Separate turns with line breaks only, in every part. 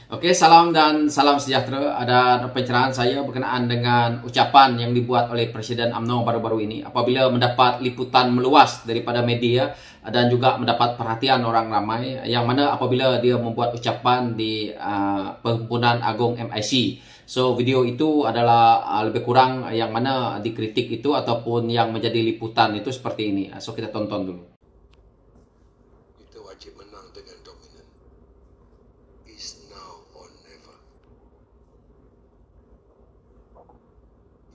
Oke, salam dan salam sejahtera. Ada pencerahan saya berkenaan dengan ucapan yang dibuat oleh Presiden UMNO baru-baru ini apabila mendapat liputan meluas daripada media dan juga mendapat perhatian orang ramai, yang mana apabila dia membuat ucapan di Perhimpunan Agung MIC. So, video itu adalah lebih kurang yang mana dikritik itu ataupun yang menjadi liputan itu seperti ini. So, kita tonton dulu.
Kita wajib menang dengan dominan. Is now or never.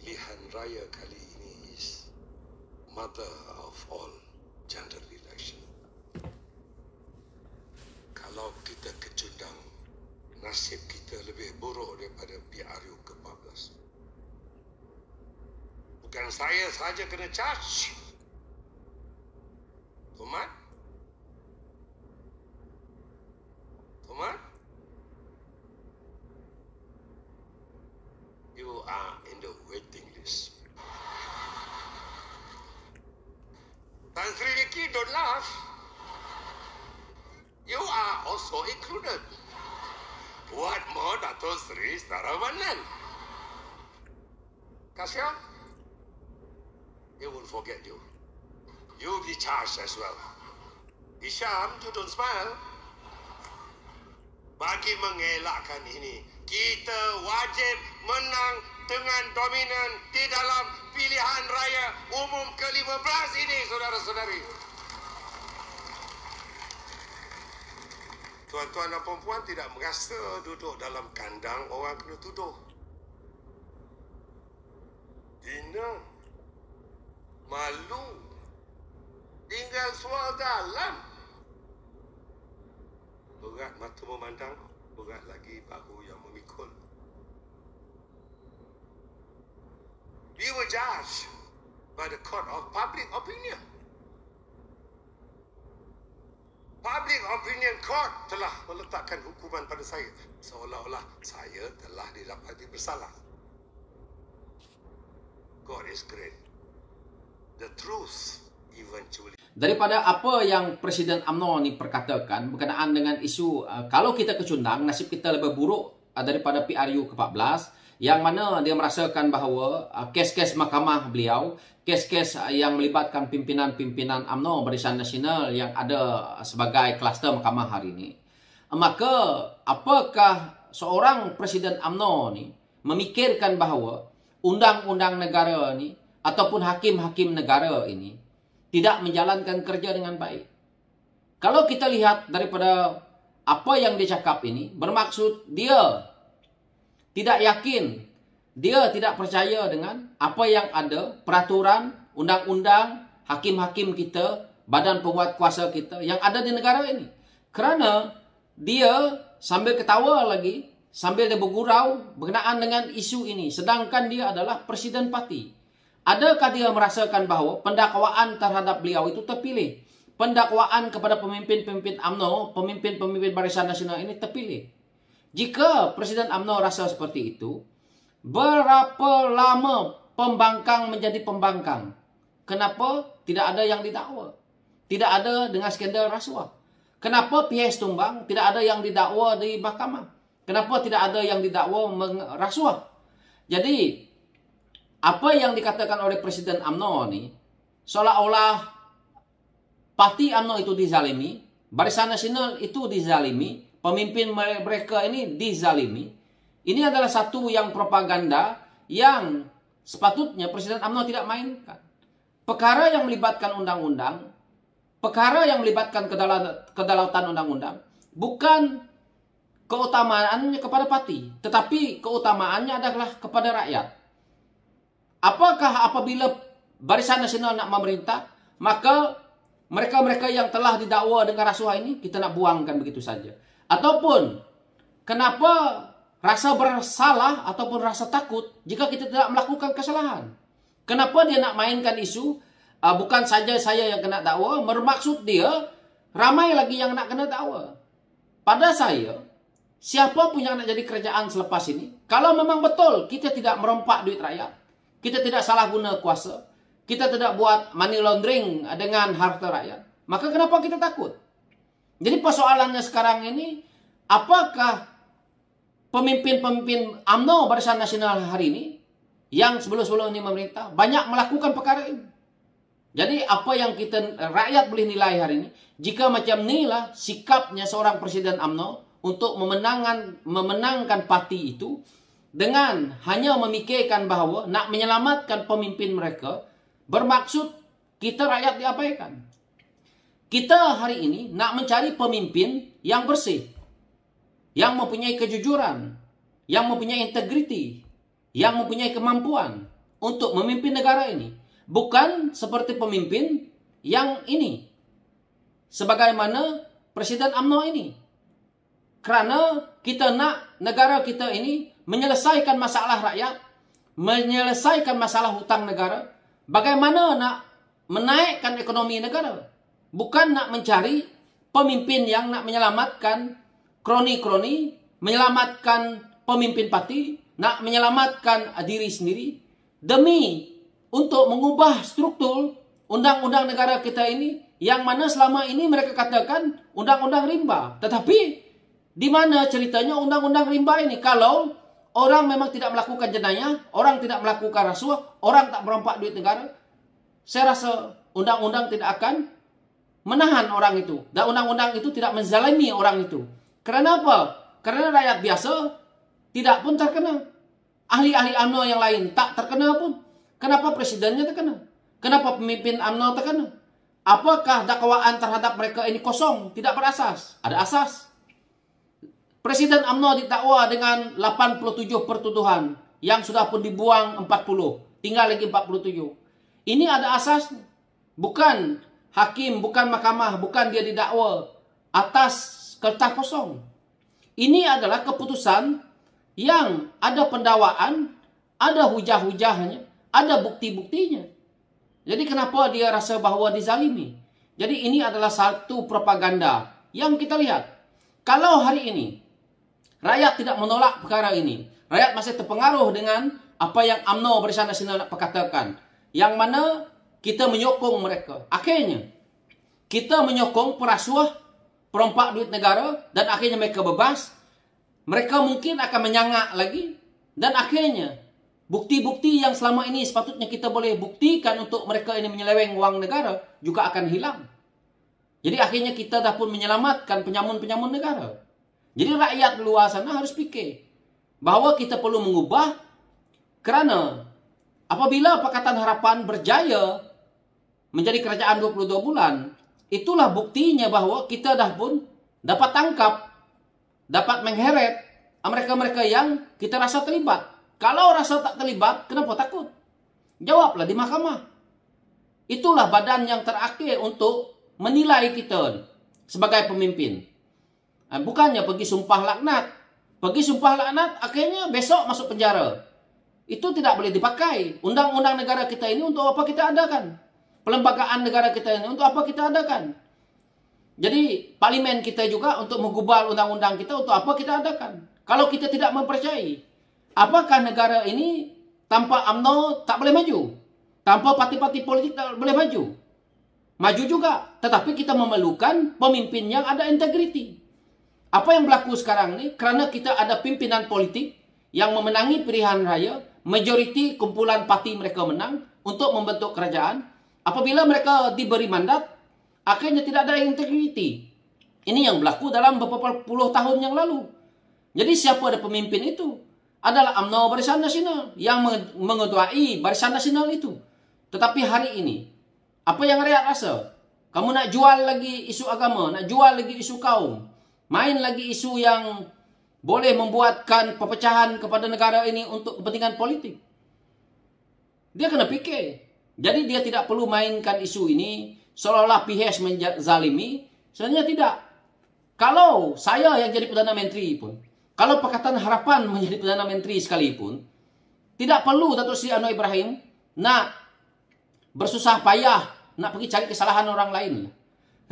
Pilihan raya kali ini is mother of all general election. Kalau kita kecundang, nasib kita lebih buruk daripada PRU ke-14. Bukan saya sahaja kena charge. Tomat? Tomat? You are in the waiting list. Tan Sri Vicky, don't laugh. You are also included. What more Dato' Sri Saravanan? Kasya, they will forget you. You'll be charged as well. Isham, you don't smile. Bagi mengelakkan ini, kita wajib menang dengan dominan di dalam pilihan raya umum ke-15 ini, saudara-saudari. Tuan-tuan dan perempuan tidak merasa duduk dalam kandang orang kena tuduh. Hina, malu, tinggal suara dalam. Berat mata memandang, berat lagi bahu yang memikul. We were judged by the court of public opinion. Public opinion court telah meletakkan hukuman pada saya, seolah-olah saya telah didapati bersalah. God is great. The truth eventually.
Daripada apa yang Presiden UMNO ni perkatakan berkenaan dengan isu kalau kita kecundang, nasib kita lebih buruk daripada PRU ke-14, yang mana dia merasakan bahawa kes-kes mahkamah beliau, kes-kes yang melibatkan pimpinan-pimpinan UMNO Barisan Nasional yang ada sebagai kluster mahkamah hari ini. Maka apakah seorang Presiden UMNO ni memikirkan bahawa undang-undang negara ni ataupun hakim-hakim negara ini tidak menjalankan kerja dengan baik? Kalau kita lihat daripada apa yang dia cakap ini, bermaksud dia tidak yakin, dia tidak percaya dengan apa yang ada, peraturan, undang-undang, hakim-hakim kita, badan penguat kuasa kita yang ada di negara ini. Kerana dia sambil ketawa lagi, sambil dia bergurau berkenaan dengan isu ini, sedangkan dia adalah Presiden Parti. Adakah dia merasakan bahawa pendakwaan terhadap beliau itu terpilih? Pendakwaan kepada pemimpin-pemimpin UMNO, pemimpin-pemimpin Barisan Nasional ini terpilih? Jika Presiden UMNO rasa seperti itu, berapa lama pembangkang menjadi pembangkang? Kenapa tidak ada yang didakwa? Tidak ada dengan skandal rasuah. Kenapa PS tumbang tidak ada yang didakwa di mahkamah? Kenapa tidak ada yang didakwa rasuah? Jadi, apa yang dikatakan oleh Presiden UMNO ini, seolah-olah parti UMNO itu dizalimi, Barisan Nasional itu dizalimi, pemimpin mereka ini dizalimi. Ini adalah satu yang propaganda yang sepatutnya Presiden UMNO tidak mainkan. Perkara yang melibatkan undang-undang, perkara yang melibatkan kedaulatan undang-undang, bukan keutamaannya kepada parti, tetapi keutamaannya adalah kepada rakyat. Apakah apabila Barisan Nasional nak memerintah, maka mereka-mereka yang telah didakwa dengan rasuah ini kita nak buangkan begitu saja? Ataupun kenapa rasa bersalah ataupun rasa takut jika kita tidak melakukan kesalahan? Kenapa dia nak mainkan isu bukan saja saya yang kena dakwa, bermaksud dia ramai lagi yang nak kena dakwa? Pada saya, siapa pun yang nak jadi kerajaan selepas ini, kalau memang betul kita tidak merompak duit rakyat, kita tidak salah guna kuasa, kita tidak buat money laundering dengan harta rakyat, maka kenapa kita takut? Jadi persoalannya sekarang ini, apakah pemimpin-pemimpin UMNO Barisan Nasional hari ini yang sebelum-sebelum ini memerintah banyak melakukan perkara ini. Jadi apa yang rakyat boleh nilai hari ini, jika macam inilah sikapnya seorang Presiden UMNO untuk memenangkan parti itu dengan hanya memikirkan bahawa nak menyelamatkan pemimpin mereka, bermaksud kita rakyat diabaikan. Kita hari ini nak mencari pemimpin yang bersih, yang mempunyai kejujuran, yang mempunyai integriti, yang mempunyai kemampuan untuk memimpin negara ini. Bukan seperti pemimpin yang ini, sebagaimana Presiden UMNO ini. Kerana kita nak negara kita ini menyelesaikan masalah rakyat, menyelesaikan masalah hutang negara, bagaimana nak menaikkan ekonomi negara. Bukan nak mencari pemimpin yang nak menyelamatkan kroni-kroni, menyelamatkan pemimpin parti, nak menyelamatkan diri sendiri, demi untuk mengubah struktur undang-undang negara kita ini, yang mana selama ini mereka katakan undang-undang rimba. Tetapi di mana ceritanya undang-undang rimba ini? Kalau orang memang tidak melakukan jenayah, orang tidak melakukan rasuah, orang tak merampas duit negara, saya rasa undang-undang tidak akan menahan orang itu. Dan undang-undang itu tidak menzalimi orang itu. Kerana apa? Kerana rakyat biasa tidak pun terkena. Ahli-ahli UMNO yang lain tak terkena pun. Kenapa presidennya terkena? Kenapa pemimpin UMNO terkena? Apakah dakwaan terhadap mereka ini kosong, tidak berasas? Ada asas. Presiden UMNO didakwa dengan 87 pertuduhan yang sudah pun dibuang 40, tinggal lagi 47. Ini ada asas. Bukan hakim, bukan mahkamah, bukan dia didakwa atas kertas kosong. Ini adalah keputusan yang ada pendakwaan, ada hujah-hujahnya, ada bukti-buktinya. Jadi kenapa dia rasa bahawa dizalimi? Jadi ini adalah satu propaganda yang kita lihat. Kalau hari ini rakyat tidak menolak perkara ini, rakyat masih terpengaruh dengan apa yang UMNO Barisan Nasional nak perkatakan, yang mana kita menyokong mereka. Akhirnya kita menyokong perasuah, perompak duit negara, dan akhirnya mereka bebas. Mereka mungkin akan menyangak lagi, dan akhirnya bukti-bukti yang selama ini sepatutnya kita boleh buktikan untuk mereka ini menyeleweng wang negara juga akan hilang. Jadi akhirnya kita dah pun menyelamatkan penyamun-penyamun negara. Jadi rakyat luar sana harus fikir bahawa kita perlu mengubah, kerana apabila Pakatan Harapan berjaya menjadi kerajaan 22 bulan, itulah buktinya bahawa kita dah pun dapat tangkap, dapat mengheret mereka-mereka yang kita rasa terlibat. Kalau rasa tak terlibat, kenapa takut? Jawablah di mahkamah. Itulah badan yang terakhir untuk menilai kita sebagai pemimpin. Bukannya pergi sumpah laknat. Pergi sumpah laknat, akhirnya besok masuk penjara. Itu tidak boleh dipakai. Undang-undang negara kita ini untuk apa kita adakan? Pelembagaan negara kita ini untuk apa kita adakan? Jadi parlimen kita juga untuk menggubal undang-undang kita untuk apa kita adakan? Kalau kita tidak mempercayai, apakah negara ini tanpa UMNO tak boleh maju? Tanpa parti-parti politik tak boleh maju? Maju juga. Tetapi kita memerlukan pemimpin yang ada integriti. Apa yang berlaku sekarang ini? Kerana kita ada pimpinan politik yang memenangi pilihan raya, majoriti kumpulan parti mereka menang untuk membentuk kerajaan. Apabila mereka diberi mandat, akhirnya tidak ada integriti. Ini yang berlaku dalam beberapa puluh tahun yang lalu. Jadi siapa ada pemimpin itu? Adalah UMNO Barisan Nasional yang mengetuai Barisan Nasional itu. Tetapi hari ini, apa yang rakyat rasa? Kamu nak jual lagi isu agama, nak jual lagi isu kaum, main lagi isu yang boleh membuatkan perpecahan kepada negara ini untuk kepentingan politik. Dia kena fikir. Jadi dia tidak perlu mainkan isu ini seolah-olah PH menzalimi. Sebenarnya tidak. Kalau saya yang jadi Perdana Menteri pun, kalau Pakatan Harapan menjadi Perdana Menteri sekalipun, tidak perlu Datuk Seri Anwar Ibrahim nak bersusah payah nak pergi cari kesalahan orang lain.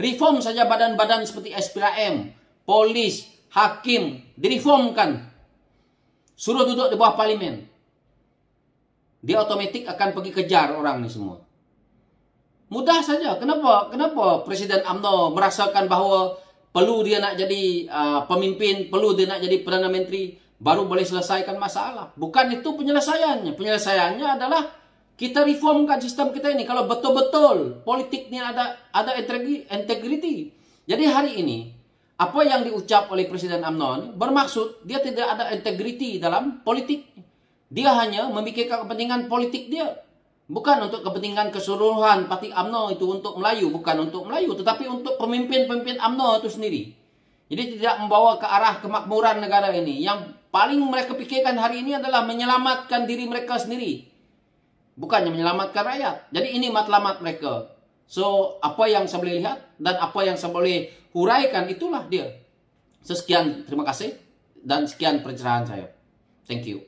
Reform saja badan-badan seperti SPRM, polis, hakim, direformkan. Suruh duduk di bawah parlimen. Dia otomatik akan pergi kejar orang ni semua. Mudah saja. Kenapa Presiden UMNO merasakan bahawa perlu dia nak jadi pemimpin, perlu dia nak jadi Perdana Menteri? baru boleh selesaikan masalah. Bukan itu penyelesaiannya. Penyelesaiannya adalah kita reformkan sistem kita ini. Kalau betul-betul politiknya ada integriti. Jadi hari ini, apa yang diucap oleh Presiden UMNO bermaksud dia tidak ada integriti dalam politik. Dia hanya memikirkan kepentingan politik dia. Bukan untuk kepentingan keseluruhan parti UMNO itu untuk Melayu. Bukan untuk Melayu, tetapi untuk pemimpin-pemimpin UMNO itu sendiri. Jadi tidak membawa ke arah kemakmuran negara ini. Yang paling mereka pikirkan hari ini adalah menyelamatkan diri mereka sendiri. Bukannya menyelamatkan rakyat. Jadi ini matlamat mereka. So, apa yang saya boleh lihat dan apa yang saya boleh huraikan itulah dia. Sekian, terima kasih. Dan sekian pencerahan saya. Thank you.